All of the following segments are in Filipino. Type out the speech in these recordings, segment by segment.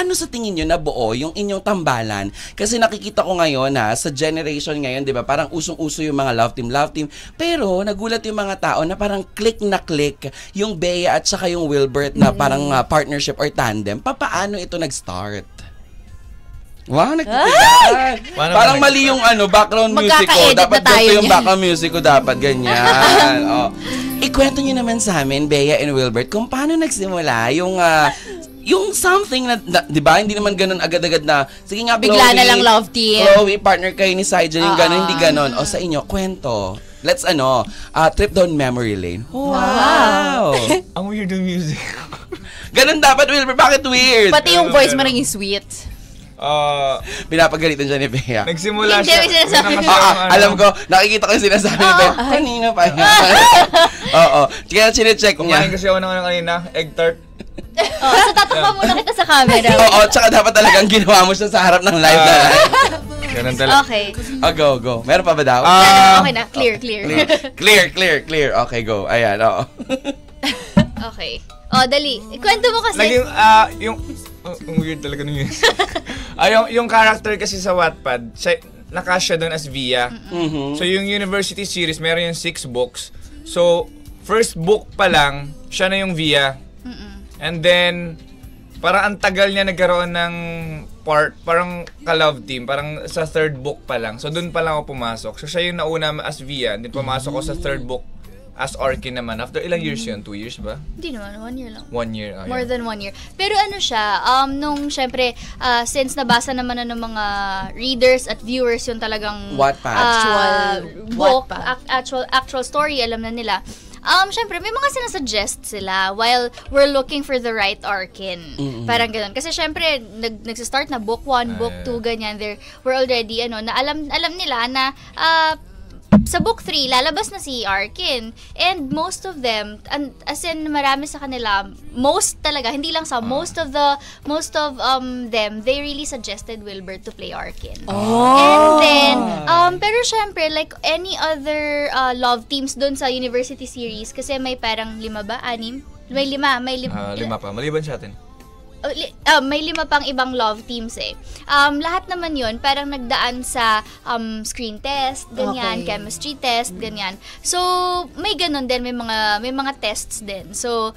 paano sa tingin nyo nabuo yung inyong tambalan? Kasi nakikita ko ngayon sa generation ngayon, di ba, parang usong-uso yung mga love team. Pero nagulat yung mga tao na parang click na click yung Bea at saka yung Wilbert na parang partnership or tandem. Paano ito nag-start? Wow, nagtitigan. Parang mali yung background music ko. Dapat ganito yung background music ko. Dapat ganyan. Ikwento nyo naman sa amin, Bea and Wilbert, kung paano nagsimula yung something na, di ba, hindi naman ganun agad-agad na, sige nga, Chloe. Bigla na lang love team. Chloe, partner kayo ni Saija, yung ganun, hindi ganun. O sa inyo, kwento. Let's, trip down memory lane. Wow! Ang weird yung music. Ganun dapat, Wilbert. Bakit weird? Pati yung voice mo naging sweet. Pinapagalitan siya ni Bea. Nagsimula siya. Alam ko, nakikita ko yung sinasabi ni Bea. Kanina pa yan. Oo. Kaya chinecheck niya. Kumain kasi ako ng kanina, egg tart. So tatawa muna kita sa camera. Oo, tsaka dapat talagang ginawa mo siya sa harap ng live na live. Ganun talaga. Okay. Go. Meron pa ba daw? Okay na, clear. Clear. Okay, go. Ayan, oo. Okay. Dali. Ikwento mo kasi. Naging, ang weird talaga nun yun. Yung character kasi sa Wattpad, nakasya doon as Via. So yung University series, meron yung 6 books. So, first book pa lang, siya na yung Via. And then, parang ang tagal niya nagkaroon ng parang ka-love team, parang sa third book pa lang. So, doon pa lang ako pumasok. So, siya yung nauna as Via, and then pumasok ko sa third book as Arkin naman. After ilang years yun? 2 years ba? Hindi naman, 1 year lang. 1 year. More than 1 year. Pero siya, nung syempre, since nabasa naman na ng mga readers at viewers yung talagang book, actual story, alam na nila. Syempre, may mga sinasuggest sila while we're looking for the right Arkin. Parang ganun. Kasi syempre, nagsistart na book 1, book 2, ganyan. We're already, na alam nila na sa book 3, lalabas na si Arkin. And most of them, as in marami sa kanila, most talaga, hindi lang sa, most of them, they really suggested Wilbert to play Arkin. And then, pero syempre, like any other love teams dun sa University series, kasi may parang 5 ba? 6? May 5. 5 pa. Maliban sa atin. May 5 pang ibang love teams eh. Lahat naman yun, parang nagdaan sa screen test, ganyan, chemistry test, ganyan. So, may ganun din, may mga tests din. So,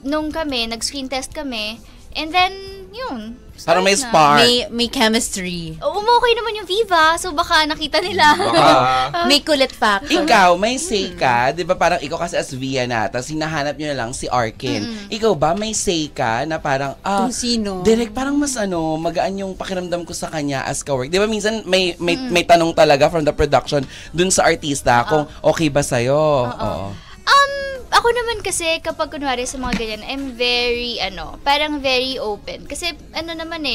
nung nag-screen test kami, and then, yun. Parang may spark. May chemistry. Okay naman yung Viva, so baka nakita nila. May kulit factor. Ikaw, may say ka, di ba parang ikaw kasi as Via na, tapos hinahanap nyo na lang si Arkin. Ikaw ba, may say ka na parang, kung sino? Direct, parang mas magaan yung pakiramdam ko sa kanya as ka-work. Di ba minsan may tanong talaga from the production dun sa artista kung okay ba sa'yo? Ako naman kasi, kapag kunwari sa mga ganyan, I'm very, parang very open. Kasi, naman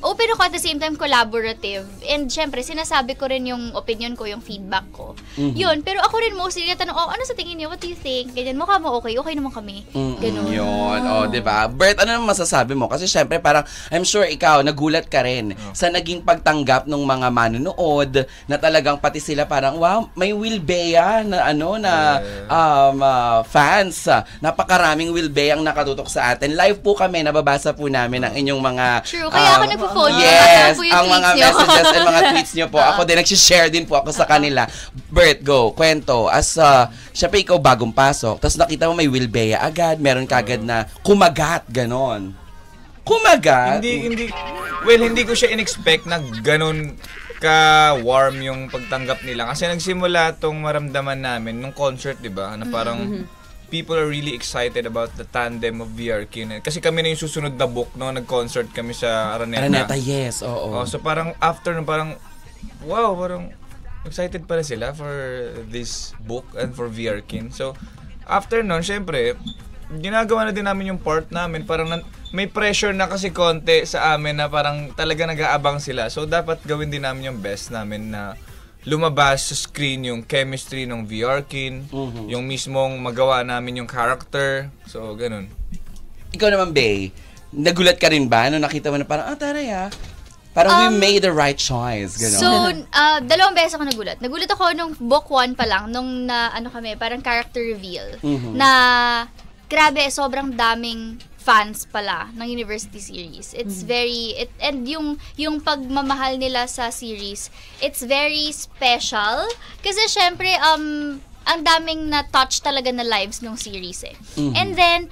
open ako at the same time collaborative. And, syempre, sinasabi ko rin yung opinion ko, yung feedback ko. Yun, pero ako rin mostly natanong, ano sa tingin niyo? What do you think? Ganyan, mukha mo okay naman kami. Ganun. Yun, diba? Bert, ano naman masasabi mo? Kasi, syempre, parang, I'm sure ikaw, nagulat ka rin sa naging pagtanggap ng mga manonood na talagang pati sila parang, wow, may Will Bea na, fans. Napakaraming Will Bea ang nakatutok sa atin. Live po kami, nababasa po namin ang inyong mga True, kaya ako nagpo-phone. Yes, ang mga messages and mga tweets nyo po. Ako din, nagsishare din po ako sa kanila. Bert, go, kwento. As, syempre ikaw bagong pasok, tapos nakita mo may Will Bea agad, meron kagad na kumagat, ganon. Kumagat? Hindi ko siya in-expect na ganon ka-warm yung pagtanggap nila. Kasi nagsimula tong maramdaman namin nung concert, di ba? Na parang people are really excited about the tandem of VRQ. Kasi kami na yung susunod na book, no? Nag-concert kami sa Araneta. Araneta, yes. Oo. So parang after, parang, wow, parang excited pala sila for this book and for VRQ. So, after nun, syempre, ginagawa na din namin yung part namin. Parang may pressure na kasi konti sa amin na parang talaga nag-aabang sila. So, dapat gawin din namin yung best namin na lumabas sa screen yung chemistry ng VRkin, yung mismong magawa namin yung character. So, ganun. Ikaw naman, Bey, nagulat ka rin ba? Nung nakita mo na parang, taray parang we made the right choice. Ganun. So, 2 beses ako nagulat. Nagulat ako nung book 1 pa lang, nung kami, parang character reveal. Na, grabe, sobrang daming fans pala ng University series. It's and yung pagmamahal nila sa series, it's very special kasi syempre ang daming na touch talaga na lives ng series eh. And then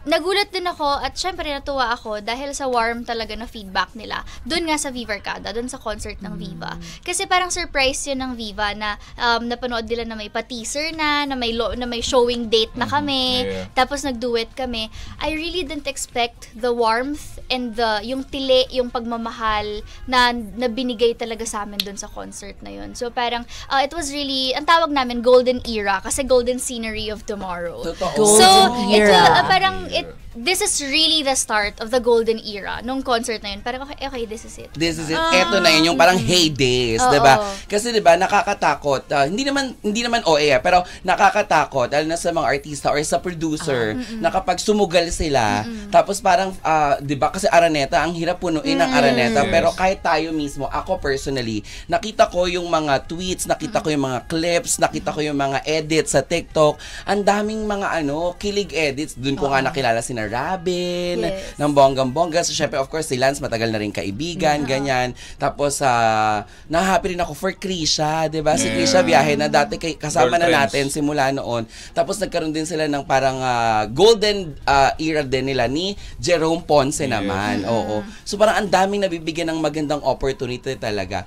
nagulat din ako at syempre natuwa ako dahil sa warm talaga na feedback nila doon nga sa Viva Arcada, doon sa concert ng Viva. Kasi parang surprise yun ng Viva na napanood nila na may pa-teaser na may showing date na kami, tapos nag-duet kami. I really didn't expect the warmth and yung tili, yung pagmamahal na binigay talaga sa amin doon sa concert na yun. So parang it was really, ang tawag namin golden era kasi golden scenery of tomorrow. Totoo. So this is really the start of the golden era nung concert na yun. Parang okay, this is it. This is it. Eto na yun, yung parang heydays, 'di ba? Kasi 'di ba, nakakatakot. Hindi naman OA, pero nakakatakot lalo na sa mga artista or sa producer na kapag sumugal sila, tapos parang 'di ba kasi Araneta, ang hirap punuin ng Araneta, pero kahit tayo mismo, ako personally, nakita ko yung mga tweets, nakita ko yung mga clips, nakita ko yung mga edits sa TikTok. Ang daming mga kilig edits. Doon ko nga nakilala si Robin, ng bonggang-bongga. So, syempre, of course, si Lance, matagal na rin kaibigan, ganyan. Tapos, nahahappy rin ako for Krisha, diba? Si Krisha Biyahe na dati kasama na natin simula noon. Tapos, nagkaroon din sila ng parang golden era din nila ni Jerome Ponce naman. Oo. So, parang ang daming nabibigyan ng magandang opportunity talaga.